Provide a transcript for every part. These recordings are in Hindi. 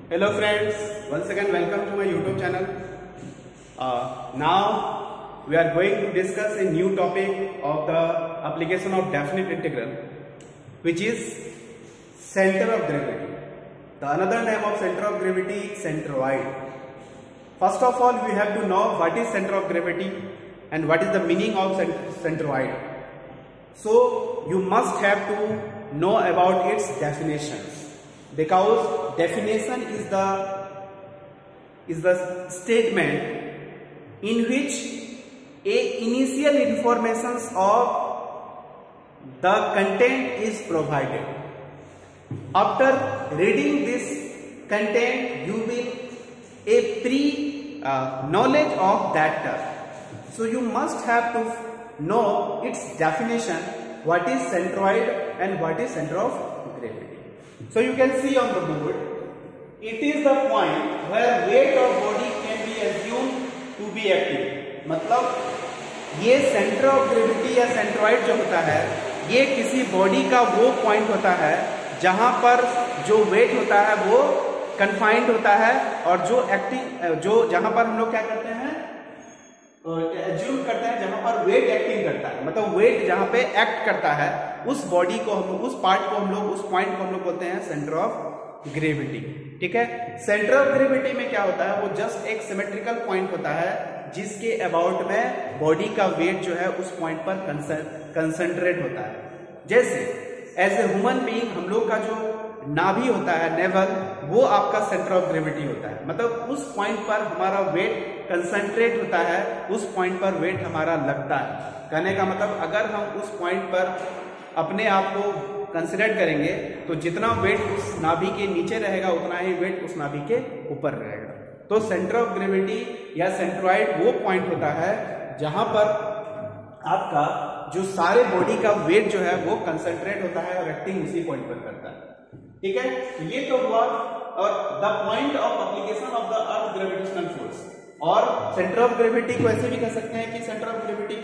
Hello friends, once again welcome to my YouTube channel. Now we are going to discuss a new topic of the application of definite integral, which is center of gravity. The another name of center of gravity is centroid. First of all, we have to know what is center of gravity and what is the meaning of centroid. So you must have to know about its definitions, because definition is the statement in which initial informations of the content is provided. After reading this content, you will a knowledge of that term. So you must have to know its definition, what is centroid and what is center of gravity. So you can see on the board, it is the point where weight of body can be assumed to be active. मतलब ये सेंटर ऑफ ग्रेविटी या सेंट्रॉइड जो होता है, ये किसी बॉडी का वो पॉइंट होता है जहां पर जो वेट होता है वो कन्फाइंड होता है, और जो एक्टिंग जहां पर हम लोग क्या करते हैं, एज्यूम करते हैं जहां पर वेट एक्टिंग करता है, मतलब वेट जहां पे एक्ट करता है, उस बॉडी को हम उस पार्ट को हम लोग उस पॉइंट को हम लोग बोलते हैं सेंटर ऑफ ग्रेविटी. ठीक है. सेंटर ऑफ ग्रेविटी में क्या होता है, वो जस्ट एक सिमेट्रिकल पॉइंट होता है जिसके अबाउट में बॉडी का वेट जो है उस पॉइंट पर कंसंट्रेट होता है. जैसे एज ए ह्यूमन बीइंग हम लोग का जो नाभि होता है, नेवल, वो आपका सेंटर ऑफ ग्रेविटी होता है. मतलब उस पॉइंट पर हमारा वेट कंसंट्रेट होता है, उस पॉइंट पर वेट हमारा लगता है. कहने का मतलब अगर हम उस पॉइंट पर अपने आप को कंसिडर करेंगे तो जितना वेट उस नाभि के नीचे रहेगा उतना ही वेट उस नाभि के ऊपर रहेगा. तो सेंटर ऑफ ग्रेविटी या सेंट्रॉइड वो पॉइंट होता है जहां पर आपका जो सारे बॉडी का वेट जो है वो कंसंट्रेट होता है और एक्टिंग उसी पॉइंट पर करता है. ठीक है. ये तो हुआ और the point of application of the earth gravitational force. और सेंटर ऑफ ग्रेविटी को ऐसे भी कह सकते हैं कि सेंटर ऑफ ग्रेविटी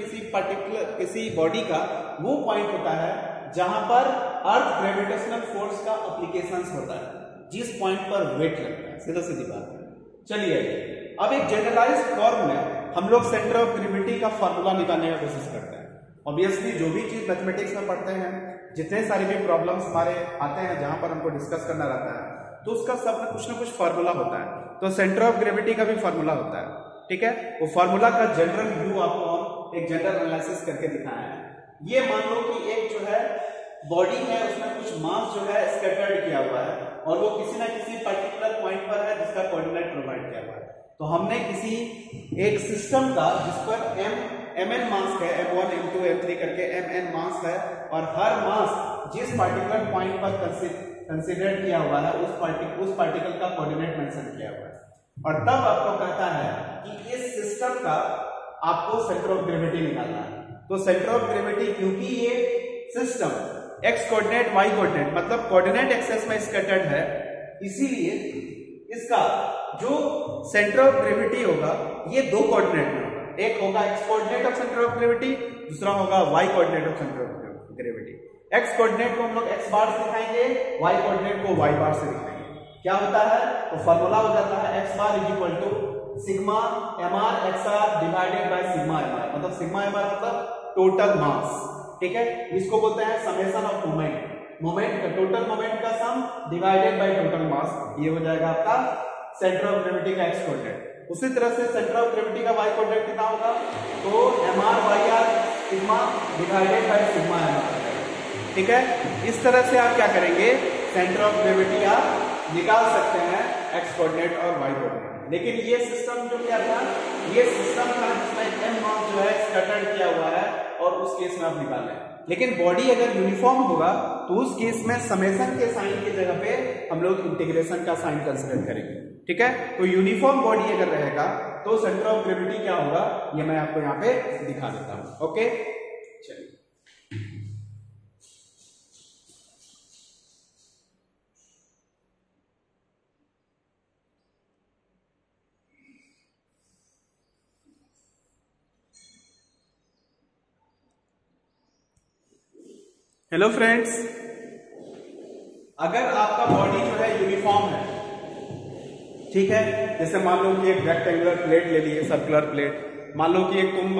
किसी बॉडी का वो पॉइंट होता है जहां पर अर्थ ग्रेविटेशनल फोर्स का एप्लीकेशन होता है, जिस पॉइंट पर वेट लगता है. सीधा सीधी बात है. चलिए अब एक जनरलाइज्ड फॉर्म में हम लोग सेंटर ऑफ ग्रेविटी का फॉर्मूला निकालने की कोशिश करते हैं. ऑब्वियसली जो भी चीज मैथमेटिक्स में पढ़ते हैं, जितने सारे भी प्रॉब्लम्स हमारे आते हैं जहां पर हमको डिस्कस करना रहता है, तो उसका सब में कुछ ना कुछ फॉर्मूला होता है. तो सेंटर ऑफ ग्रेविटी का भी फॉर्मूला होता है. ठीक है. वो फॉर्मूला का जनरल व्यू आपको एक जनरल एनालिसिस करके दिखाया है. ये मान लो कि एक जो है बॉडी है, उसमें कुछ मास जो है स्कैटर्ड किया हुआ है और वो किसी ना किसी पर्टिकुलर पॉइंट पर है जिसका कोऑर्डिनेट प्रोवाइड किया हुआ है. तो हमने किसी एक सिस्टम का जिस पर mn मास है, m1 m2 m3 करके mn मास है, और हर मास जिस पार्टिकुलर पॉइंट पर कंसिडर किया हुआ है उस पार्टिकल का कोऑर्डिनेट मेंशन किया हुआ है. और तब आपको कहता है कि इस सिस्टम का आपको सेंटर ऑफ ग्रेविटी निकालना है. तो सेंटर ऑफ ग्रेविटी, क्योंकि ये system X coordinate Y coordinate मतलब कोऑर्डिनेट एक्सेस में स्कैटर्ड है, इसीलिए इसका जो सेंटर ऑफ ग्रेविटी होगा ये दो कोऑर्डिनेट में होगा. एक होगा X coordinate of centre of gravity, दूसरा होगा Y coordinate of centre of gravity. X coordinate को हम लोग एक्स बार से दिखाएंगे, वाई कोऑर्डिनेट को वाई बार से दिखाएंगे. क्या होता है, तो फॉर्मूला हो जाता है X bar is equal to sigma mr xr divided by sigma mr. मतलब सिग्मा mr मतलब टोटल मास. ठीक है. इसको बोलते हैं समेशन ऑफ मोमेंट का टोटल मोमेंट का sum divided by total mass. ये हो जाएगा आपका सेंटर ऑफ ग्रेविटी का एक्स कोऑर्डिनेट. उसी तरह से सेंटर ऑफ ग्रेविटी का वाई कोऑर्डिनेट कितना होगा, तो mr yr sigma divided by sigma mr. ठीक है. इस तरह से आप क्या करेंगे, सेंटर ऑफ ग्रेविटी आप निकाल सकते हैं एक्स कोऑर्डिनेट और वाई कोऑर्डिनेट. लेकिन ये सिस्टम जो क्या था, ये सिस्टम था जिसमें m मास जो है स्कैटर्ड किया हुआ है, और उस केस में आप निकाल लें. लेकिन बॉडी अगर यूनिफॉर्म होगा तो उस केस में समेशन के साइन की जगह पे हम लोग इंटीग्रेशन का साइन कंसीडर करेंगे. ठीक है. तो यूनिफॉर्म बॉडी अगर रहेगा तो सेंटर ऑफ ग्रेविटी क्या होगा, ये मैं आपको यहाँ पे दिखा देता हूं. ओके. चलिए हेलो फ्रेंड्स, अगर आपका बॉडी जो है यूनिफॉर्म है, ठीक है। जैसे मान लो कि एक रेक्टेंगुलर प्लेट ले लिए, सर्कुलर प्लेट, मान लो कि एक तुम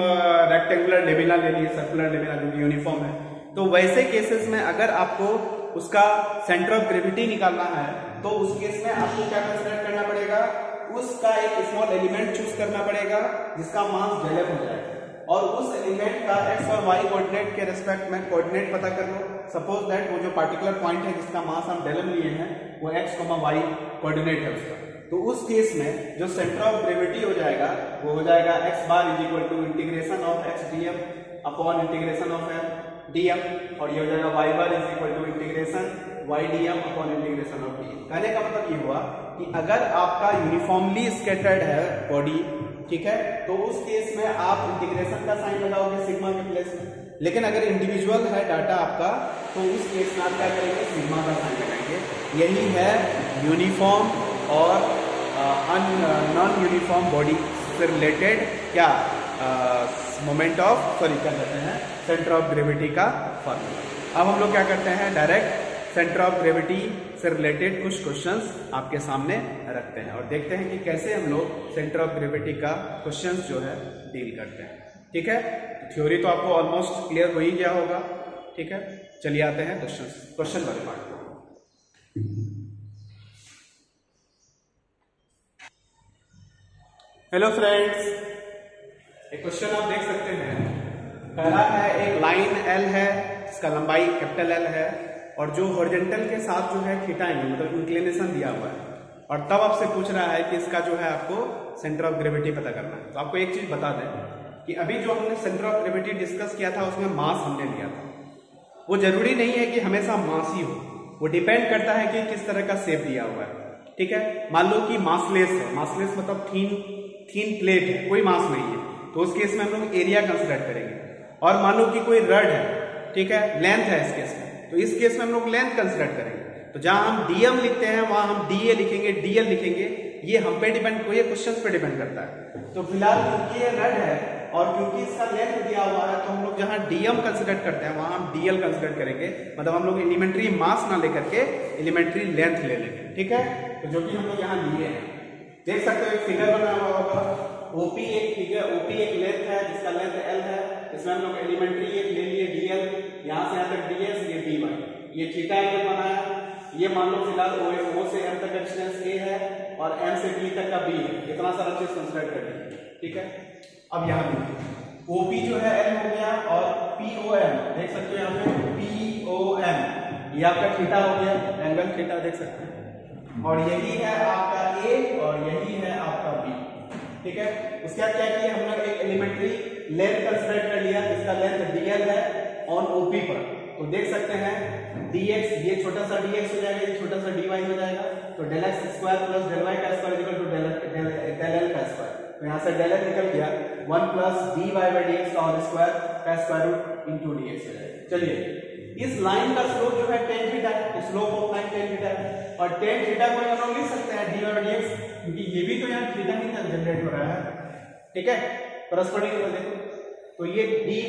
रेक्टेंगुलर लेमिना ले लिए, सर्कुलर लेमिना, जो कि यूनिफॉर्म है। तो वैसे केसेस में अगर आपको उसका सेंटर ऑफ ग्रेविटी निकालना है तो उस केस में आपको क्या कंसीडर करना पड़ेगा, उसका एक स्मॉल एलिमेंट चूज करना पड़ेगा जिसका मास डेलम हो जाए, और उस एलिमेंट का एक्स और वाई कोऑर्डिनेट के रिस्पेक्ट में कोऑर्डिनेट पता कर लो। सपोज दैट वो जो पार्टिकुलर पॉइंट है जिसका मास हम डेलम लिए हैं वो एक्स, वाई कोऑर्डिनेट है उसका। तो उस केस में जो सेंटर ऑफ ग्रेविटी हो जाएगा वो हो जाएगा X bar is equal to integration of X DM upon integration of M DM, और ये हो जाएगा Y bar is equal to integration Y DM upon integration of DM. कहने का मतलब ये हुआ कि अगर आपका यूनिफॉर्मली स्कैटर्ड है बॉडी, ठीक है, तो उस केस में आप इंटीग्रेशन का साइन लगाओगे सिग्मा के प्लेस में। लेकिन अगर इंडिविजुअल है डाटा आपका तो उस केस में आप क्या करेंगे, सिग्मा का साइन लगाएंगे। यही है यूनिफॉर्म और नॉन यूनिफॉर्म बॉडी से रिलेटेड क्या मोमेंट ऑफ क्या कहते हैं, सेंटर ऑफ ग्रेविटी का फॉर्मूला। अब हम लोग क्या करते हैं, डायरेक्ट सेंटर ऑफ ग्रेविटी से रिलेटेड कुछ क्वेश्चंस आपके सामने रखते हैं और देखते हैं कि कैसे हम लोग सेंटर ऑफ ग्रेविटी का क्वेश्चंस जो है डील करते हैं। ठीक है, तो थ्योरी तो आपको ऑलमोस्ट क्लियर हो ही गया होगा। ठीक है, चलिए आते हैं क्वेश्चन वाले पार्ट को। हेलो फ्रेंड्स, एक क्वेश्चन आप देख सकते हैं। पहला है एक लाइन एल है, इसका लंबाई कैपिटल एल है और जो हॉरिजॉन्टल के साथ जो है थीटा एंगल मतलब इंक्लिनेशन दिया हुआ है, और तब आपसे पूछ रहा है कि इसका जो है आपको सेंटर ऑफ ग्रेविटी पता करना है। तो आपको एक चीज बता दें कि अभी जो हमने सेंटर ऑफ ग्रेविटी डिस्कस किया था उसमें मास हमने लिया था। वो जरूरी नहीं है कि हमेशा मास ही हो, वो डिपेंड करता है कि किस तरह का शेप दिया हुआ है। ठीक है, मान लो कि मासलेस है, मासलेस मतलब थीन प्लेट है, कोई मास नहीं है, तो उस केस में हम लोग एरिया कंसिडर करेंगे। और मान लो कि कोई रड है, ठीक है, लेंथ है इस केस में, तो इस केस में हम लोग लेंथ कंसिडर करेंगे। तो जहां हम डीएम लिखते हैं वहां हम डीए लिखेंगे, डीएल लिखेंगे, ये हम पे डिपेंड, ये क्वेश्चन पे डिपेंड करता है। तो फिलहाल क्योंकि ये रड है और क्योंकि इसका लेंथ दिया हुआ है तो हम लोग जहां डीएम कंसिडर करते हैं वहां हम डीएल कंसिडर करेंगे, मतलब हम लोग एलिमेंट्री मास ना लेकर के एलिमेंट्री लेंथ ले लेंगे। ठीक है, तो जो कि हम लोग यहाँ लिए हैं, देख सकते हो एक फिगर बना हुआ होगा। ओपी एक फिगर, ओपी एक लेंथ है जिसका लेंथ एल है, इसमें हम लोग एलिमेंट्री एक ले लिए डीएल, यहाँ से यहाँ तक डीएस, ये डी वाई, ये थीटा एंगल बनाया। ये मान लो फिलहाल ओ से एम तक का डिस्टेंस ए है और एम से बी तक का बी है, इतना सारा चीज कंसिडर कर लीजिए। ठीक है, अब यहाँ देखिए ओपी जो है एल हो गया और पीओएम देख सकते हो यहाँ पे पीओएम, ये आपका थीटा हो गया, एंगल थीटा देख सकते हैं, और यही है आपका ए और यही है आपका बी। ठीक है, उसका क्या किया हम लोग एक एलिमेंट्री लेंथ कंसिडर कर लिया, इसका लेंथ डीएल है ऑन ओपी पर। तो देख सकते हैं dx, ये छोटा सा dx हो जाएगा, ये छोटा सा dy हो जाएगा, तो del x square plus del y का square equal to del l का स्क्वायर। तो यहाँ से del l निकल गया 1 प्लस dy बाय dx का होल स्क्वायर का स्क्वायर रूट इनटू dx हो जाएगा। चलिए, इस लाइन का स्लोप जो है tan theta, slope of line tan theta है, और tan थीटा को हम लोग लिख सकते हैं dy बाय dx, क्योंकि ये भी तो यहाँ थीटा ही जनरेट हो रहा है। ठीक है, परस्पर देखो, तो ये d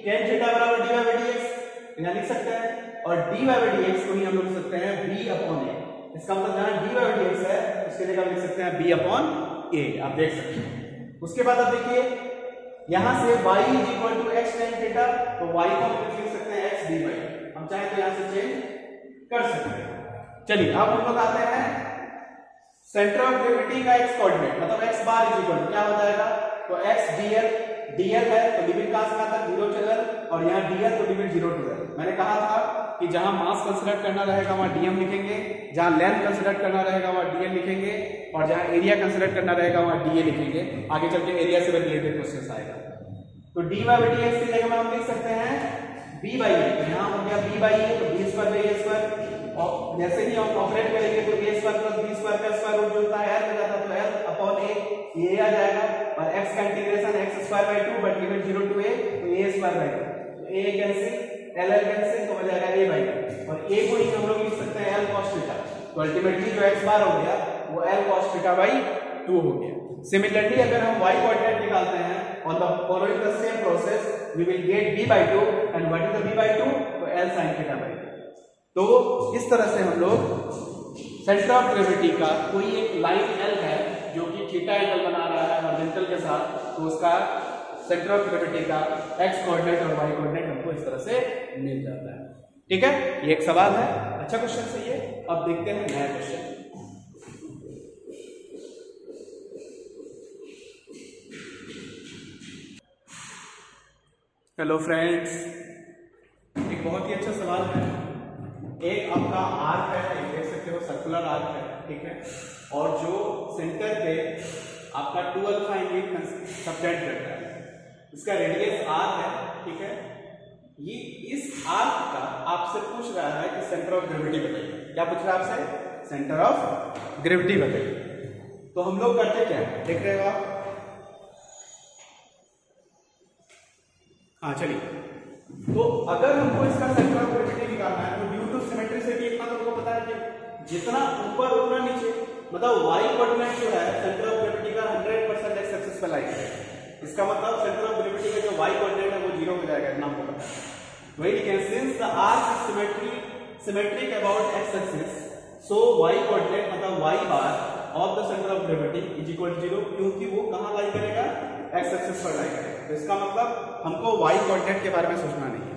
tan थीटा बराबर dy बाय dx यहाँ लिख सकते हैं, और dy बाय dx को ही हम लोग लिख सकते हैं b अपॉन a। इसका मतलब जहां dy बाय dx है उसके जगह लिख सकते हैं b अपॉन a, आप देख सकते हैं। उसके बाद आप देखिए यहां से y is equal to x tan theta, तो y को हम लिख सकते हैं x dy, हम चाहे तो यहां से चेंज कर सकते हैं। चलिए अब हम लोग आते हैं सेंटर ऑफ ग्रेविटी का x कोऑर्डिनेट, मतलब x bar is equal to क्या हो जाएगा, तो x dl है तो लिमिट कहां से कहां तक 0 से l, और यहाँ dl तो लिमिट 0 टू l। मैंने कहा था कि जहां मास कंसिडर करना रहेगा वहां dm लिखेंगे, जहां लेंथ कंसिडर करना रहेगा वहां dl लिखेंगे, और जहां एरिया कंसिडर करना रहेगा वहां da लिखेंगे। आगे चल के एरिया से रिलेटेड क्वेश्चन आएगा। तो dy बाय dx की जगह में हम लिख सकते हैं b बाय a, तो यहाँ हो गया b बाय a, तो b square by a square, और जैसे ही हम ऑपरेट करेंगे तो a square plus b square का स्क्वायर रूट जो होता है l हो जाता है, तो l अपॉन a ये आ जाएगा, और x का integration x square by 2 but limit 0 to a, तो a स्क्वायर बाय 2, तो a कैंसिल l कैंसिल, तो हो जाएगा a बाय 2, और a को ही हम लोग लिख सकते हैं l cos थीटा, तो अल्टीमेटली जो x बार हो गया वो l cos थीटा बाय 2 हो गया। सिमिलरली अगर हम y कोऑर्डिनेट निकालते हैं on the following the same process we will get b by 2, and what is the b by 2, तो l sin थीटा बाय 2। तो इस तरह से हम लोग सेंटर ऑफ ग्रेविटी का कोई एक लाइन एल है जो कि थीटा एंगल बना रहा है हॉरिजॉन्टल के साथ, तो उसका सेंटर ऑफ ग्रेविटी का एक्स कोऑर्डिनेट और वाई कोऑर्डिनेट हमको इस तरह से मिल जाता है। ठीक है, ये एक सवाल है, अच्छा क्वेश्चन सही है। अब देखते हैं नया क्वेश्चन। हेलो फ्रेंड्स, एक बहुत ही अच्छा सवाल है। एक आपका आर्क है, एक देख सकते हो सर्कुलर आर्क है, ठीक है, और जो सेंटर पे आपका 2 अल्फा एंगल सबटेंड करता है, इसका रेडियस आर है, ठीक है। ये इस आर्क का आपसे पूछ रहा है कि सेंटर ऑफ ग्रेविटी बताइए। क्या पूछ रहा है आपसे? सेंटर ऑफ ग्रेविटी बताइए। तो हम लोग करते क्या है, देख रहे हो आप? हाँ चलिए, तो अगर हमको इसका सेंटर ऑफ ग्रेविटी निकालना है तो ड्यू टू सिमेट्री से भी इतना तो हमको पता है कि जितना ऊपर उतना नीचे, मतलब वाई कोऑर्डिनेट जो है सेंटर ऑफ ग्रेविटी का 100% एक्स एक्सिस पे लाइन है। इसका मतलब सेंटर ऑफ ग्रेविटी का जो वाई कोऑर्डिनेट है वो 0 हो जाएगा, इतना हमको पता है। वही लिखें, since the arc is symmetric about x axis, so y coordinate मतलब y bar of the centre of gravity is equal to 0, क्योंकि वो कहां लाई करेगा? एक्स एक्सिस पर लाई करेगा। तो इसका मतलब हमको y कोऑर्डिनेट के बारे में सोचना नहीं है,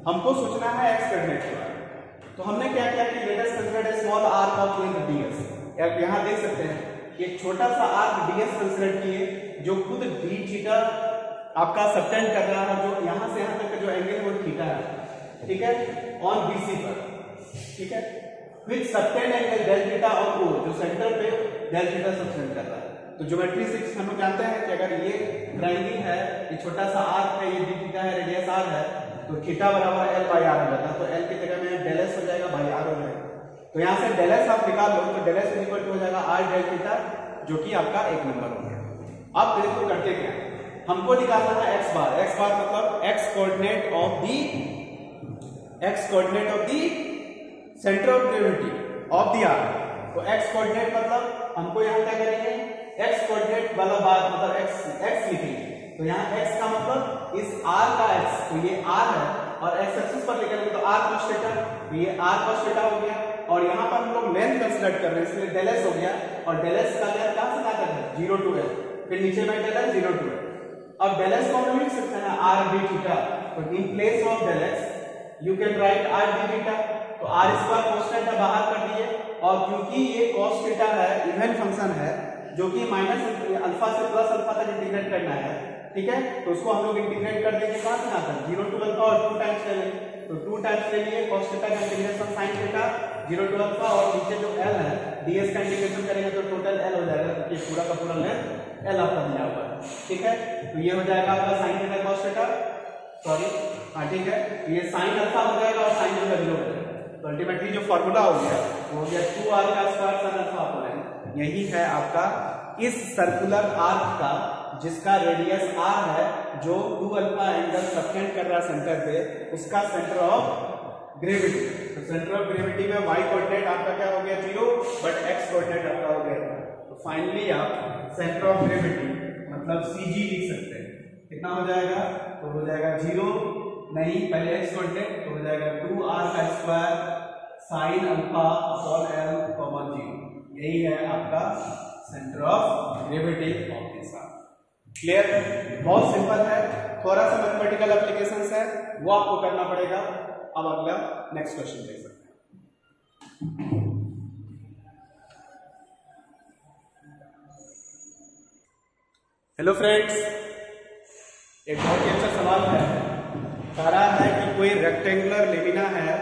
हमको सोचना है x कोऑर्डिनेट के बारे में। तो हमने क्या किया कि let us consider a small arc of length ds। आप यहां देख सकते हैं एक छोटा सा आर्क ds कंसीडर किए जो खुद d थीटा आपका सबटेंड कर रहा है, जो यहां से यहां तक का जो एंगल है वो थीटा है, ठीक है, ऑन BC पर, ठीक है, with subtended angle del theta और o जो सेंटर पे डेल थीटा सबटेंड कर रहा है। तो ज्योमेट्री से हम लोग जानते हैं कि अगर ये ट्रायंगल है, ये छोटा सा आर्क है, ये d थीटा है, रेडियस r है, तो थीटा बराबर l बाई r हो जाता है। तो l की जगह में डेल s हो जाएगा, बाई r हो जाएगा। तो यहाँ से डेल s आप निकाल लो, तो डेल s इक्वल टू हो जाएगा r डेल थीटा, जो कि आपका 1 नंबर हो गया। अब देखो करते क्या, हमको निकालना है x बार। x बार मतलब x coordinate of the centre of gravity of the arc. तो x कोऑर्डिनेट मतलब हमको यहाँ क्या करेंगे, x कोऑर्डिनेट वाला बात मतलब x लिखेंगे। तो यहाँ x का मतलब इस r का x, तो ये r है, और x एक्सिस पर लिखेंगे तो r cos थीटा, तो ये r cos थीटा हो गया। और यहाँ पर हम लोग लेंथ कंसीडर कर रहे हैं, इसलिए डेल s हो गया, और डेल s का लेंथ कहां से कहां तक है? 0 to l, फिर नीचे में डेल s 0 to l। अब डेल s को हम लिख सकते हैं r d थीटा, तो in place of del s you can write r d theta. तो r स्क्वायर कांस्टेंट है, बाहर कर दिए, और क्योंकि ये cos थीटा है, इवन फंक्शन है जो कि माइनस अल्फा से प्लस अल्फा तक इंटीग्रेट करना है, ठीक है, तो उसको हम लोग इंटीग्रेट कर देंगे कहां से कहां तक? 0 to अल्फा और 2 टाइम्स ले लेंगे, तो 2 टाइम्स ले लिए cos थीटा का integration sin theta 0 to alpha, और नीचे जो l है ds का इंटीग्रेशन करेंगे तो टोटल l हो जाएगा, क्योंकि पूरा का पूरा लेंथ l आपका दिया हुआ है, ठीक है। तो ये हो जाएगा आपका sin theta cos theta, sorry हाँ ठीक है, ये sin अल्फा हो जाएगा और sin थीटा 0 हो जाएगा। तो अल्टीमेटली जो फार्मूला हो गया वो हो गया 2r का square sin alpha upon l। यही है आपका इस सर्कुलर आर्क का जिसका रेडियस r है, जो 2 अल्फा एंगल सबटेंड कर रहा है सेंटर पे, उसका सेंटर ऑफ ग्रेविटी। तो सेंटर ऑफ ग्रेविटी में y कोऑर्डिनेट आपका क्या हो गया? 0, बट x कोऑर्डिनेट आपका हो गया। तो फाइनली आप सेंटर ऑफ ग्रेविटी मतलब CG लिख सकते हैं। कितना हो जाएगा? तो हो जाएगा 0 नहीं, पहले x कोऑर्डिनेट, तो हो जाएगा 2r का square sin alpha upon l, 0। यही है आपका centre of gravity of this arc. Clear? बहुत सिंपल है, थोड़ा सा मैथमेटिकल एप्लीकेशंस है, वो आपको करना पड़ेगा। अब अगला नेक्स्ट क्वेश्चन देख सकते हैं। हेलो फ्रेंड्स, एक बहुत ही अच्छा सवाल है। कह रहा है कि कोई रेक्टेंगुलर लेमिना है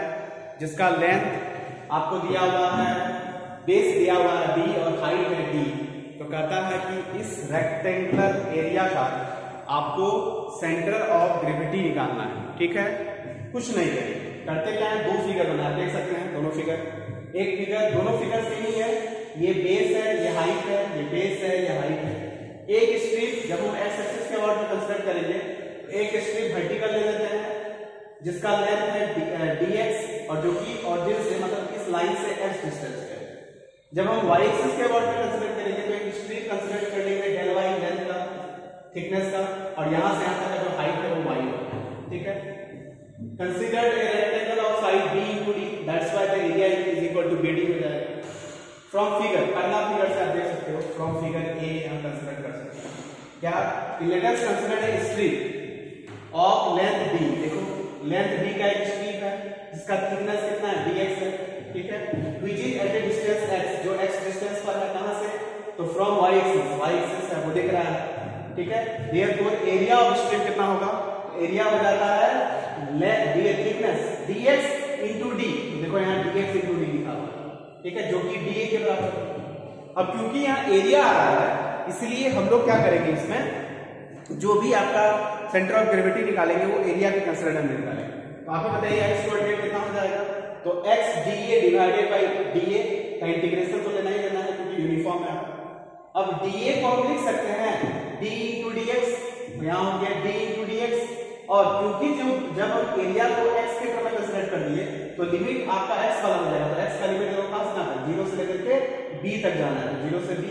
जिसका लेंथ आपको दिया हुआ है, बेस दिया हुआ है b और हाइट है d। तो कहता है कि इस रेक्टेंगुलर एरिया का आपको सेंटर ऑफ ग्रेविटी निकालना है, ठीक है। कुछ नहीं करेंगे, करते क्या है, 2 फिगर बना, देख सकते हैं दोनों फिगर, एक फिगर, दोनों फिगर सेम ही है, ये बेस है, ये हाइट है, ये बेस है, ये हाइट है। एक स्ट्रिप जब हम एक्स एक्सिस के वर्ड में कंसीडर करेंगे, एक स्ट्रिप वर्टिकल ले लेते हैं जिसका लेंथ है dx, और जो कि ऑरिजिन से मतलब इस लाइन से x डिस्टेंस है। जब हम y एक्सिस के वर्ड में कंसीडर करेंगे तो एक स्ट्रिप कंसीडर कर लेंगे डेल y लेंथ का, थिकनेस का, और यहां से यहां तक का जो हाइट है वो y होगा, ठीक है। Consider a rectangle of side b into d, that's why the area is equal to bd हो जाएगा। फ्रॉम फिगर, पहला फिगर से आप देख सकते हो, फ्रॉम फिगर ए हम कंसीडर कर सकते हैं क्या, let us consider a strip of length b। देखो लेंथ b का एक स्ट्रिप है जिसका थिकनेस कितना है dx है, ठीक है, which is at a distance x, जो x डिस्टेंस पर है, कहां से, तो फ्रॉम y एक्सिस है, वो दिख रहा है, ठीक है। देयरफॉर एरिया ऑफ स्ट्रिप कितना होगा, एरिया हो जाता है length thickness dx into d, तो देखो यहाँ dx into d लिखा हुआ है, ठीक है, जो कि dA के बराबर है। अब क्योंकि यहाँ एरिया आ रहा है इसलिए हम लोग क्या करेंगे, इसमें जो भी आपका सेंटर ऑफ ग्रेविटी निकालेंगे वो एरिया के कंसीडर में निकालेंगे। तो आपको बताइए x कोऑर्डिनेट कितना हो जाएगा, तो x dA divided by dA का इंटीग्रेशन तो लेना ही लेना है क्योंकि यूनिफॉर्म है। अब dA को हम लिख सकते हैं d into dx, यहाँ हो गया d into dx, और क्योंकि जब हम एरिया को x के टर्म में कंसीडर कर लिए तो लिमिट आपका x वाला हो जाएगा, तो x का लिमिट देखो पास ना है, 0 से लेकर के b तक जाना है, तो 0 से b,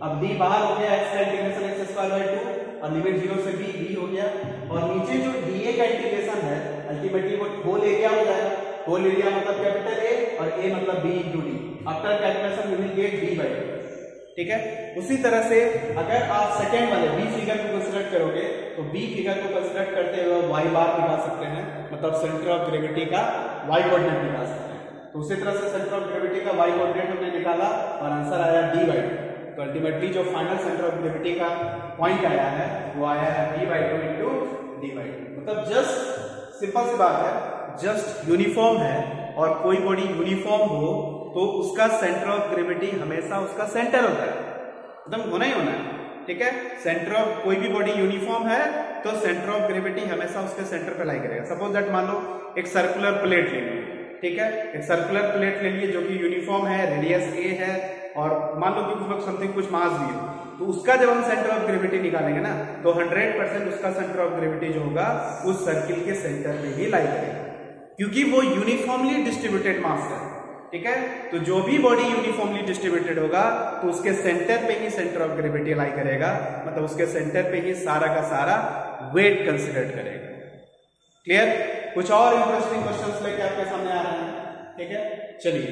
अब d बाहर हो गया, x का इंटीग्रेशन x स्क्वायर बाय 2 और लिमिट 0 से b हो गया, और नीचे जो dA का इंटीग्रेशन है अल्टीमेटली वो होल एरिया हो जाएगा, होल एरिया मतलब कैपिटल A और A मतलब b into d, after calculation we will get b by 2, ठीक है। उसी तरह से अगर आप सेकंड वाले बी फिगर को कंसीडर करोगे तो बी फिगर को कंसीडर करते हुए वाई बार निकाल सकते हैं, मतलब सेंटर ऑफ ग्रेविटी का वाई कोऑर्डिनेट निकाल सकते हैं। तो उसी तरह से सेंटर ऑफ ग्रेविटी का वाई कोऑर्डिनेट हमने निकाला और आंसर आया d/2, तो अल्टीमेटली जो फाइनल सेंटर ऑफ ग्रेविटी का पॉइंट आया है वो आया है d/2 into d/2, मतलब जस्ट सिंपल सी बात है, जस्ट यूनिफॉर्म है और कोई बॉडी यूनिफॉर्म हो तो उसका सेंटर ऑफ ग्रेविटी हमेशा उसका सेंटर होता है, एकदम होना ही होना है, ठीक है। सेंटर ऑफ कोई भी बॉडी यूनिफॉर्म है तो सेंटर ऑफ ग्रेविटी हमेशा उसके सेंटर पे लाई करेगा। सपोज दैट मान लो एक सर्कुलर प्लेट ले लिए, ठीक है, एक सर्कुलर प्लेट ले लिए जो कि यूनिफॉर्म है, रेडियस a है और मान लो कि उसमें समथिंग कुछ मास भी है, तो उसका जब हम सेंटर ऑफ ग्रेविटी निकालेंगे ना तो 100% उसका सेंटर ऑफ ग्रेविटी जो होगा उस सर्किल के सेंटर पे ही लाई करेगा, क्योंकि वो यूनिफॉर्मली डिस्ट्रीब्यूटेड मास है, ठीक है। तो जो भी बॉडी यूनिफॉर्मली डिस्ट्रीब्यूटेड होगा तो उसके सेंटर पे ही सेंटर ऑफ ग्रेविटी लाई करेगा, मतलब उसके सेंटर पे ही सारा का सारा वेट कंसीडर करेगा। क्लियर? कुछ और इंटरेस्टिंग क्वेश्चंस लेके आपके सामने आ रहे हैं, ठीक है, चलिए।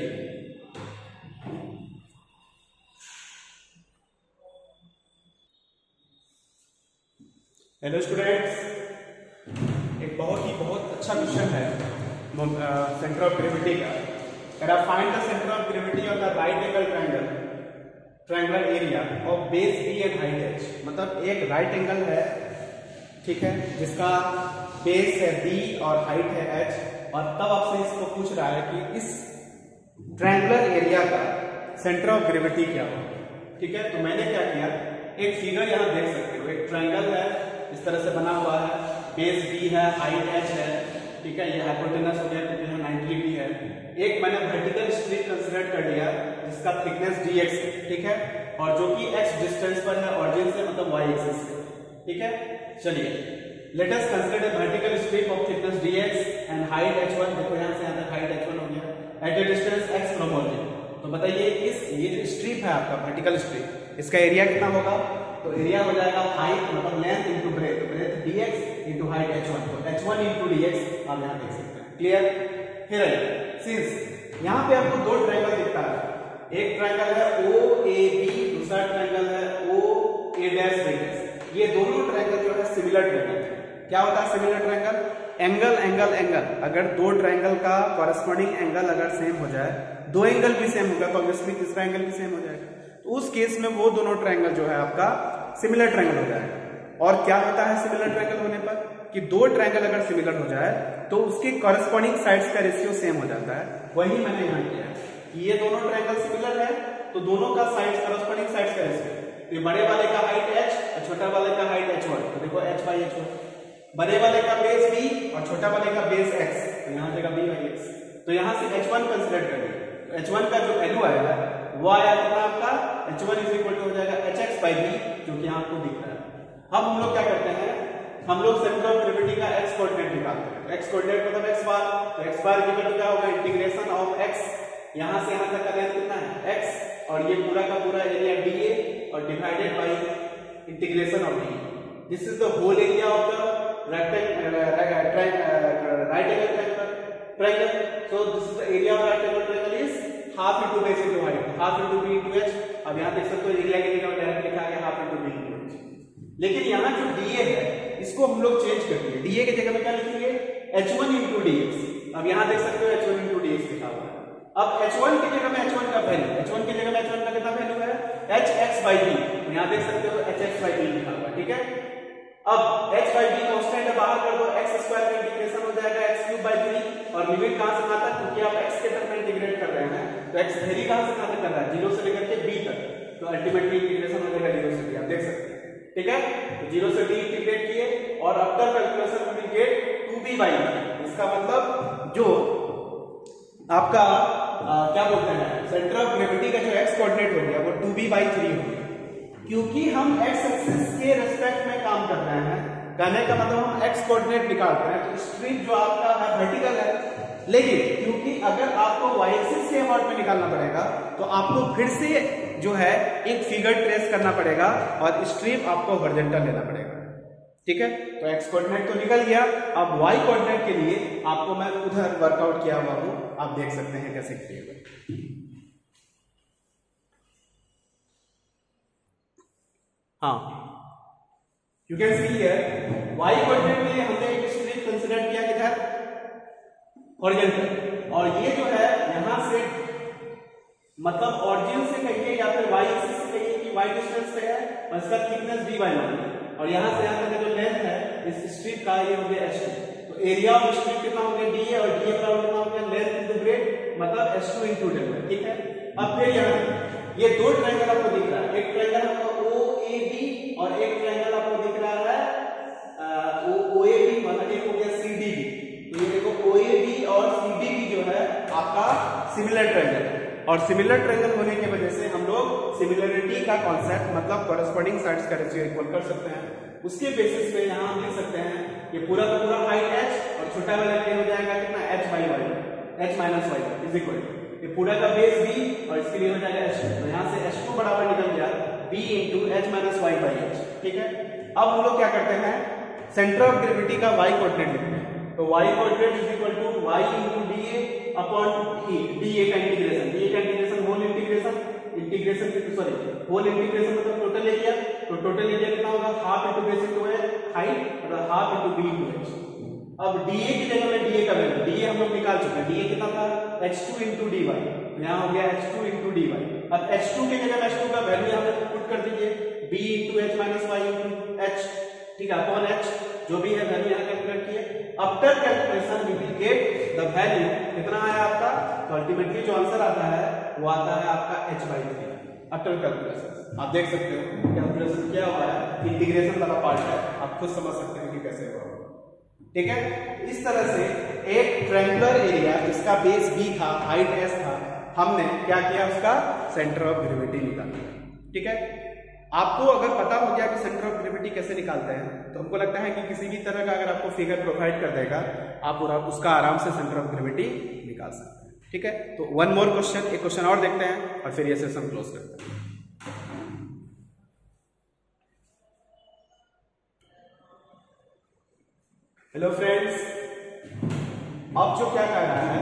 हेलो स्टूडेंट्स, एक बहुत अच्छा क्वेश्चन है सेंटर ऑफ ग्रेविटी का। Find the center of gravity of the right angle triangular area of base B and height h, मतलब एक राइट एंगल है, ठीक है, जिसका बेस है B और हाइट है h, और तब आपसे इसको पूछ रहा है कि इस ट्रायंगुलर एरिया का सेंटर ऑफ ग्रेविटी क्या हो, ठीक है। तो मैंने क्या किया, एक फिगर यहाँ देख सकते हो, एक ट्रायंगल है इस तरह से बना हुआ है, बेस B है, हाइट h है, ठीक है, ये हाइपोटेनस हो गया क्योंकि यहाँ 90 डिग्री है। एक मैंने वर्टिकल स्ट्रिप कंसीडर कर लिया जिसका थिकनेस dx है, ठीक है, और जो कि x डिस्टेंस पर है ऑरिजिन से, मतलब y एक्सिस से, ठीक है। चलिए let us consider a vertical strip of thickness dx and height h1, देखो यहाँ से यहाँ तक हाइट h1 हो गया, at a distance x from origin. तो बताइए ये जो स्ट्रिप है आपका वर्टिकल स्ट्रिप, इसका एरिया कितना होगा, तो एरिया हो जाएगा हाइट मतलब लेंथ इंटू ब्रेथ, तो breadth dx into height h1, तो h1 इंटू dx आप यहाँ देख सकते हैं। क्लियर? फिर सिंस यहाँ पे आपको दो ट्रायंगल दिखता है, एक ट्रायंगल है OAB, दूसरा ट्रायंगल है OA', ये दोनों ट्रायंगल जो है सिमिलर ट्रायंगल है। क्या होता है सिमिलर ट्रायंगल? एंगल अगर दो ट्रायंगल का कॉरेस्पॉन्डिंग एंगल अगर सेम हो जाए, दो एंगल भी सेम होगा तो ऑब्वियसली तीसरा एंगल भी सेम हो जाएगा, तो उस केस में वो दोनों ट्रायंगल जो है आपका सिमिलर ट्रायंगल हो जाएगा। और क्या होता है सिमिलर ट्रायंगल होने पर कि दो ट्रायंगल अगर सिमिलर हो जाए तो उसके कॉरेस्पॉन्डिंग साइड्स का रेशियो सेम हो जाता है। वही मैंने यहाँ किया कि ये दोनों ट्रायंगल सिमिलर है तो दोनों का साइड्स कॉरेस्पॉन्डिंग साइड्स का रेशियो, तो बड़े वाले का हाइट h और छोटा वाले का हाइट h1, तो देखो h/h1, बड़े वाले का बेस b और छोटा वाले का बेस x, तो यहाँ देगा b/x, तो यहाँ से h1 कंसीडर करेंगे, तो h1 का जो वैल्यू आया वो आया कितना आपका, h1 हो जाएगा hx/b, जो कि यहाँ आपको दिख रहा है। अब हम लोग क्या करते हैं, हम लोग सेंटर ऑफ ग्रेविटी का x कोऑर्डिनेट निकालते हैं। x कोऑर्डिनेट मतलब x बार, तो x बार की वैल्यू क्या होगा, इंटीग्रेशन ऑफ x, यहां से यहां तक का लेंथ कितना है x, और ये पूरा का पूरा एरिया dA और divided by integration of d। This is the whole area of the rectangle right angle triangle, so this is the area of right angle triangle is half into base into height, half into B into H. अब यहाँ देख सकते हो एरिया की जगह डायरेक्ट लिखा गया half into B into H. लेकिन यहाँ जो डीए है इसको हम लोग चेंज कर दिए, डीए की जगह में क्या लिखेंगे h1 इंटू dx। अब यहाँ देख सकते हो h1 इंटू dx लिखा हुआ है। अब h1 की जगह में h1 का वैल्यू, h1 की जगह में h1 का कितना वैल्यू है hx बाई बी, यहाँ देख सकते हो hx बाई बी लिखा हुआ है, ठीक है। अब h बाई बी कांस्टेंट है, बाहर कर दो, x स्क्वायर का इंटीग्रेशन हो जाएगा x क्यूब बाई 3, और लिमिट कहां से कहां तक, क्योंकि आप x के तरफ में इंटीग्रेट कर रहे हैं तो x वेरी कहां से कहां तक कर रहा है 0 से लेकर के b तक, तो अल्टीमेटली इंटीग्रेशन हो जाएगा 0 से b, आप देख सकते हैं, ठीक है। तो 0 से b इंटीग्रेट किए और after calculation will get 2b by 3। इसका मतलब जो आपका क्या बोलते हैं सेंटर ऑफ ग्रेविटी का जो x कोऑर्डिनेट हो गया वो 2b बाई 3 हो गया, क्योंकि हम x एक्सिस के रेस्पेक्ट में काम कर रहे हैं। कहने का मतलब हम x कोऑर्डिनेट निकाल रहे हैं, तो स्ट्रिप जो आपका है वर्टिकल है, लेकिन क्योंकि अगर आपको y एक्सिस के अबाउट में निकालना पड़ेगा तो आपको फिर से जो है एक फिगर ट्रेस करना पड़ेगा और स्ट्रिप आपको हॉरिजॉन्टल लेना पड़ेगा, ठीक है। तो x कोऑर्डिनेट तो निकल गया, अब y कोऑर्डिनेट के लिए आपको मैं उधर वर्कआउट किया हुआ हूं, आप देख सकते हैं कैसे किया। हाँ, you can see here y coordinate के लिए हमने एक स्ट्रिप कंसीडर किया किधर हॉरिजॉन्टल, और ये जो है यहां से मतलब ऑरिजिन से कहिए या फिर y एक्सिस से कहिए कि y डिस्टेंस पे है और इसका थिकनेस dy है, और यहां से यहां तक जो लेंथ है इस स्ट्रिप का ये हो गया h2। तो एरिया ऑफ स्ट्रिप कितना हो गया dA, और dA बराबर कितना हो गया लेंथ इनटू ब्रेड मतलब h2 इनटू डेल्टा, ठीक है। अब फिर यहां ये दो ट्रायंगल आपको दिख रहा है, एक ट्रायंगल आपको OAB और एक ट्रायंगल आपको दिख रहा है OAB, मतलब एक हो गया CDB। तो ये देखो OAB और CDB जो है आपका सिमिलर ट्रायंगल है, और सिमिलर ट्रायंगल होने की वजह से हम लोग सिमिलरिटी का कॉन्सेप्ट मतलब कॉरेस्पॉन्डिंग साइड्स का रेशियो इक्वल कर सकते हैं। उसके बेसिस पे यहां हम लिख सकते हैं ये पूरा का पूरा हाइट h और छोटा वाला क्या हो जाएगा कितना h by y, h minus y is equal ये पूरा का बेस b और इसके लिए हो जाएगा h2। तो यहां से h2 बराबर निकल गया b into h minus y by h, ठीक है। अब हम लोग क्या करते हैं सेंटर ऑफ ग्रेविटी का y कोऑर्डिनेट लिखते हैं, तो y coordinate is equal to y into dA upon dA का इंटीग्रेशन, dA का integration whole integration, integration sorry whole integration मतलब टोटल एरिया, तो टोटल एरिया कितना होगा half into base into height मतलब half into b into h। अब dA की जगह में dA का वैल्यू, dA हम लोग निकाल चुके हैं, dA कितना था h2 इंटू dy, यहाँ हो गया h2 इंटू dy। अब h2 की जगह h2 का वैल्यू यहाँ पे पुट कर दीजिए b into h minus y into h, ठीक है, अपॉन h जो भी है वैल्यू यहाँ कैलकुलेट किए। After calculation we will get the value कितना आया आपका, तो अल्टीमेटली जो आंसर आता है वो आता है आपका h बाई 3 आफ्टर कैलकुलेशन। आप देख सकते हो कैलकुलेशन क्या हुआ है, इंटीग्रेशन वाला पार्ट है, आप खुद समझ सकते हैं कि कैसे हुआ, ठीक है। इस तरह से एक ट्रायंगुलर एरिया जिसका बेस b था हाइट s था, हमने क्या किया उसका सेंटर ऑफ ग्रेविटी निकाला, ठीक है। आपको अगर पता हो गया कि सेंटर ऑफ ग्रेविटी कैसे निकालते हैं तो हमको लगता है कि किसी भी तरह का अगर आपको फिगर प्रोवाइड कर देगा आप उसका आराम से सेंटर ऑफ ग्रेविटी निकाल सकते हैं, ठीक है। तो वन मोर क्वेश्चन, एक क्वेश्चन और देखते हैं और फिर ये सेशन क्लोज करते हैं। हेलो फ्रेंड्स, अब जो क्या कह रहा है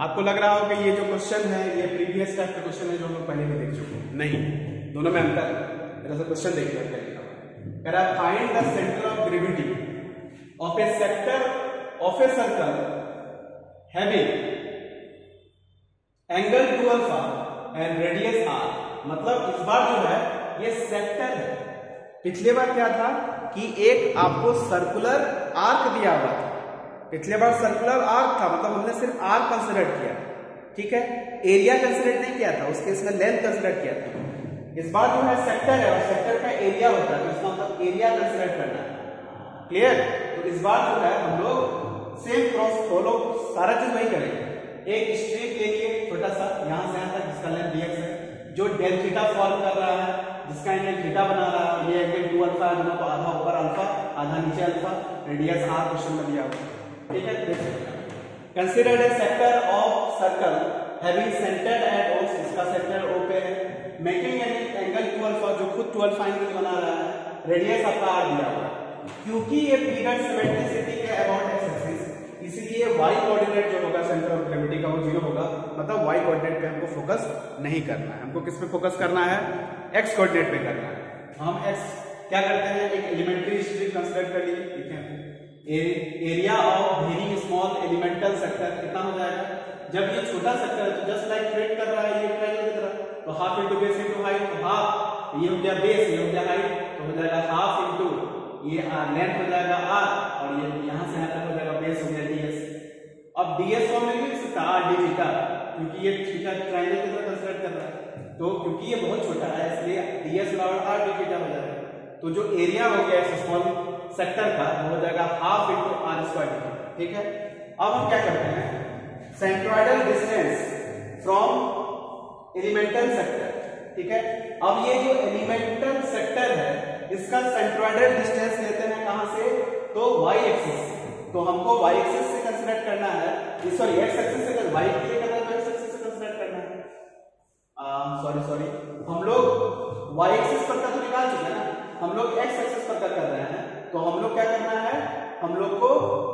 आपको लग रहा हो कि ये जो क्वेश्चन है ये प्रीवियस टाइप का क्वेश्चन है जो हम लोग पहले भी देख चुके हैं, नहीं, दोनों में अंतर है। क्वेश्चन देखिए कह रहा है find the centre of gravity of A sector of a circle having angle 2 alpha and radius r। मतलब इस बार जो है ये सेक्टर है, पिछले बार क्या था कि एक आपको सर्कुलर आर्क दिया हुआ था, पिछले बार सर्कुलर आर्क था मतलब हमने सिर्फ आर्क कंसिडर किया, ठीक है, एरिया कंसिडर नहीं किया था, उस केस में लेंथ कंसिडर किया था। इस बार जो है सेक्टर है और सेक्टर का एरिया होता है, तो इसका मतलब एरिया कंसिडर करना है, क्लियर। तो इस बार जो है हम लोग सेम प्रोसेस फॉलो सारा चीज वही करेंगे। एक स्ट्रिप ले लिए छोटा सा यहां से यहां तक जिसका लेंथ dx है, जो डेल थीटा फॉर्म कर रहा है, जिसका एंगल थीटा बना रहा है, ये एंगल 2 अल्फा है, दोनों को आधा ऊपर अल्फा आधा नीचे अल्फा, रेडियस r क्वेश्चन में दिया हुआ, ठीक है। Consider a sector of circle having centred at O, इसका सेंटर O पे है, मेकिंग एंगल 2 अल्फा जो खुद 2 अल्फा एंगल बना रहा है, रेडियस आपका r दिया हुआ है। क्योंकि ये पीरियड सिमेट्रिसिटी के अबाउट एक्स एक्सिस, इसीलिए y कोऑर्डिनेट जो होगा सेंटर ऑफ ग्रेविटी का वो 0 होगा, मतलब y कोऑर्डिनेट पे हमको फोकस नहीं करना है, हमको किस पे फोकस करना है, x कोऑर्डिनेट पे करना है। हम x क्या करते हैं, एक एलिमेंट्री हिस्ट्री कंसीडर कर लीजिए, ठीक है। Area of very small elemental sector कितना हो जाएगा, जब ये छोटा सेक्टर है तो जस्ट लाइक क्रिएट कर रहा है ये ट्रायंगल की तरह, तो half into base into height, तो हाफ ये हो गया बेस, ये हो गया हाइट, तो हो जाएगा हाफ इंटू ये लेंथ हो जाएगा r, और ये यहां से यहां तक हो जाएगा बेस हो गया ds। अब ds फॉर्म में लिख सकता r d थीटा, क्योंकि ये थीटा ट्रायंगल की तरह कंसीडर कर रहा है, तो क्योंकि ये बहुत छोटा है इसलिए ds बराबर r d थीटा हो जाएगा। तो जो एरिया हो गया इस स्मॉल सेक्टर का वो हो जाएगा हाफ इंटू r स्क्वायर, ठीक है। अब हम क्या करते हैं, centroidal distance from elemental sector, ठीक है। अब ये जो एलिमेंटल सेक्टर है इसका सेंट्रोइडल डिस्टेंस लेते हैं कहां से, तो y एक्सिस से, तो हमको y एक्सिस से कंसीडर करना है, सॉरी x एक्सिस से, y के लिए करना है तो x एक्सिस से कंसीडर करना है, सॉरी हम लोग y एक्सिस पर का तो निकाल चुके हैं ना, हम लोग x एक्सिस पर कर रहे हैं, तो हम लोग क्या करना है, हम लोग को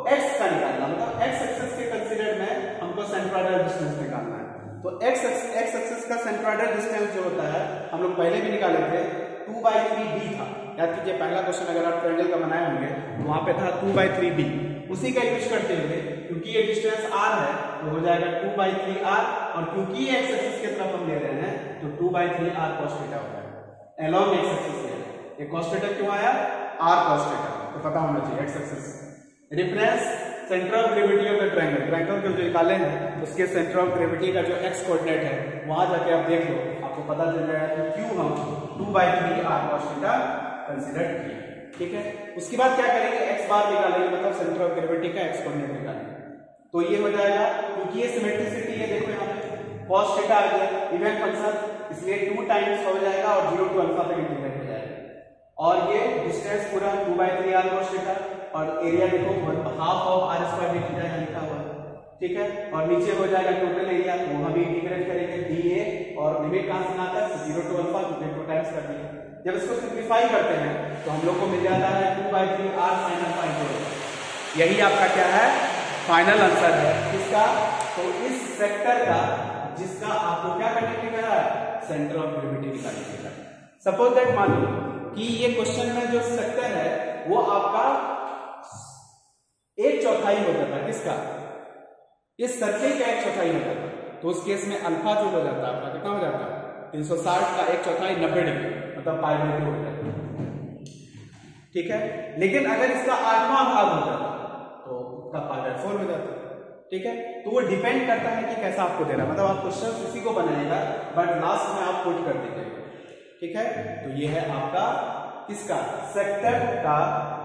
x का निकालना, मतलब x एक्सिस के कंसीडर में हमको सेंट्रोइडल डिस्टेंस निकालना है। तो x एक्सिस का सेंट्रोइडल डिस्टेंस जो होता है हम लोग पहले भी निकाले थे, 2/3b था, याद कीजिए पहला क्वेश्चन अगर आप ट्रायंगल का बनाए होंगे तो वहां पे था 2/3b, उसी का यूज करते हुए क्योंकि ये डिस्टेंस r है तो हो जाएगा 2/3r, और क्योंकि x एक्सिस की तरफ हम ले रहे हैं तो 2/3r cos थीटा हो जाएगा, अलोंग x एक्सिस ले, ये cos थीटा क्यों आया, r cos थीटा, तो पता होना चाहिए x axis. Reference centre of gravity of the triangle को जो निकाले हैं उसके सेंटर ऑफ ग्रेविटी का जो x कोऑर्डिनेट है वहां जाके आप देख लो, आपको पता चल जाएगा कि क्यों हम 2/3r cos थीटा कंसीडर किए, ठीक है। उसके बाद क्या करेंगे, x बार निकालेंगे, मतलब सेंटर ऑफ ग्रेविटी का x कोऑर्डिनेट निकालेंगे, तो ये हो जाएगा, क्योंकि ये सिमेट्रिसिटी है, देखो यहाँ पे cos थीटा आ गया इवन फंक्शन, इसलिए 2 टाइम्स हो जाएगा और 0 to अल्फा तक इंटीग्रेट हो जाएगा, और ये डिस्टेंस पूरा 2/3r cos थीटा, और एरिया देखो half of r square d theta यहाँ लिखा हुआ है, ठीक है। और नीचे हो जाएगा टोटल एरिया, तो वहां भी इंटीग्रेट करेंगे dA, और लिमिट कहां से आता है 0 to अल्फा, तो 2 टाइम्स कर दिया। जब इसको सिंप्लीफाई करते हैं तो हम लोग को मिल जाता है 2/3r sin अल्फा इंटू, यही आपका क्या है, फाइनल आंसर है किसका, तो इस सेक्टर का जिसका आपको क्या करने के लिए है, सेंटर ऑफ ग्रेविटी निकालने के लिए। सपोज दैट मान लो कि ये क्वेश्चन में जो सेक्टर है वो आपका 1/4 होता था, किसका, इस सर्किल का 1/4 होता था, तो उस केस में अल्फा जो हो जाता है आपका कितना हो जाता है, 360 का 1/4 90 डिग्री, मतलब π/2 हो जाता है, ठीक है। लेकिन अगर इसका 8वां भाग हो जाता तो उसका π/4 हो जाता, ठीक है। तो वो डिपेंड करता है कि कैसा आपको दे रहा है, मतलब आप क्वेश्चन इसी को बनाएगा बट लास्ट में आप पुट कर दीजिएगा, ठीक है। तो ये है आपका किसका, सेक्टर का,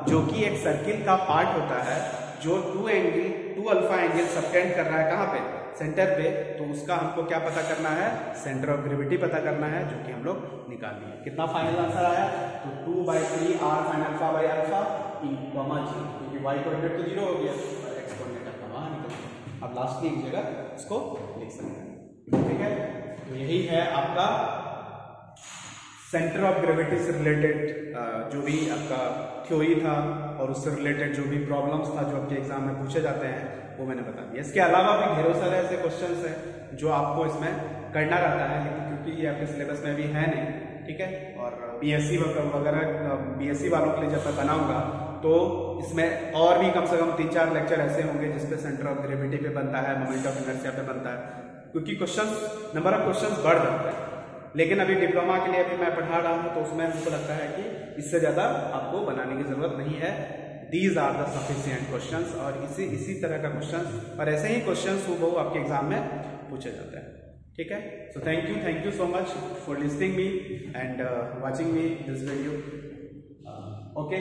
जो कि एक सर्किल का पार्ट होता है जो 2 अल्फा एंगल सबटेंड कर रहा है कहां पे, सेंटर पे, तो उसका हमको क्या पता करना है, सेंटर ऑफ ग्रेविटी पता करना है, जो कि हम लोग निकाल लिए। कितना फाइनल आंसर आया, तो 2/3r sin alpha by alpha in comma 0, क्योंकि y कोऑर्डिनेट तो 0 हो गया और x कोऑर्डिनेट अपना वहां निकल गया। अब लास्ट की एक जगह इसको लिख सकते हैं, ठीक है। तो यही है आपका सेंटर ऑफ ग्रेविटी से रिलेटेड जो भी आपका थ्योरी था और उससे रिलेटेड जो भी प्रॉब्लम्स था जो आपके एग्जाम में पूछे जाते हैं वो मैंने बता दिया। इसके अलावा भी ढेरों सारे ऐसे क्वेश्चंस हैं जो आपको इसमें करना रहता है, लेकिन क्योंकि ये आपके सिलेबस में भी है नहीं, ठीक है। और बीएससी वगैरह बीएससी वालों के लिए जब मैं बनाऊंगा तो इसमें और भी कम से कम 3-4 लेक्चर ऐसे होंगे जिसपे सेंटर ऑफ ग्रेविटी पे बनता है, मोमेंट ऑफ इनर्शिया पे बनता है, क्योंकि क्वेश्चंस नंबर ऑफ क्वेश्चंस बढ़ जाता है। लेकिन अभी डिप्लोमा के लिए अभी मैं पढ़ा रहा हूं तो उसमें मुझको लगता है कि इससे ज्यादा आपको बनाने की जरूरत नहीं है। These are the sufficient questions, और इसी तरह का क्वेश्चंस और ऐसे ही क्वेश्चंस वो आपके एग्जाम में पूछे जाते हैं, ठीक है। So thank you so much for listening me and watching me this video, okay.